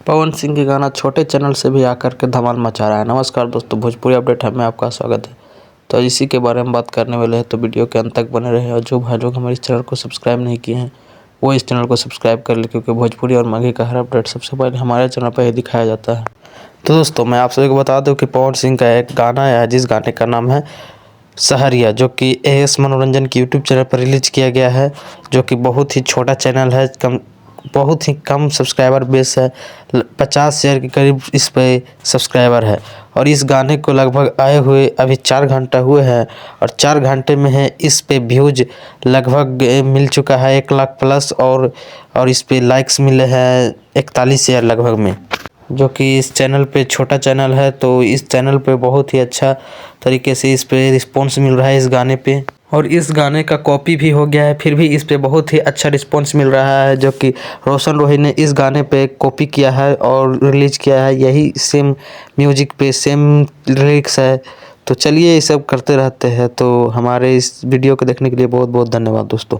पवन सिंह के गाना छोटे चैनल से भी आकर के धमाल मचा रहा है। नमस्कार दोस्तों, भोजपुरी अपडेट है में आपका स्वागत है। तो इसी के बारे में बात करने वाले हैं, तो वीडियो के अंत तक बने रहे। और जो भाई लोग हमारे इस चैनल को सब्सक्राइब नहीं किए हैं वो इस चैनल को सब्सक्राइब कर ले, क्योंकि भोजपुरी और माघी का हर अपडेट सबसे पहले हमारे चैनल पर ही दिखाया जाता है। तो दोस्तों, मैं आप सभी को बता दूं कि पवन सिंह का एक गाना है जिस गाने का नाम है सहरिया, जो कि एएस मनोरंजन की यूट्यूब चैनल पर रिलीज किया गया है, जो कि बहुत ही छोटा चैनल है, बहुत ही कम सब्सक्राइबर बेस है। 50 शेयर के करीब इस पे सब्सक्राइबर है। और इस गाने को लगभग आए हुए अभी 4 घंटा हुए हैं, और 4 घंटे में है इस पे व्यूज लगभग मिल चुका है 1 लाख प्लस। और इस पे लाइक्स मिले हैं 41 शेयर लगभग में, जो कि इस चैनल पे छोटा चैनल है। तो इस चैनल पे बहुत ही अच्छा तरीके से इस पे रिस्पॉन्स मिल रहा है इस गाने पे। और इस गाने का कॉपी भी हो गया है, फिर भी इस पे बहुत ही अच्छा रिस्पॉन्स मिल रहा है, जो कि रोशन रोही ने इस गाने पे कॉपी किया है और रिलीज किया है। यही सेम म्यूजिक पे सेम लिरिक्स है। तो चलिए ये सब करते रहते हैं। तो हमारे इस वीडियो को देखने के लिए बहुत बहुत धन्यवाद दोस्तों।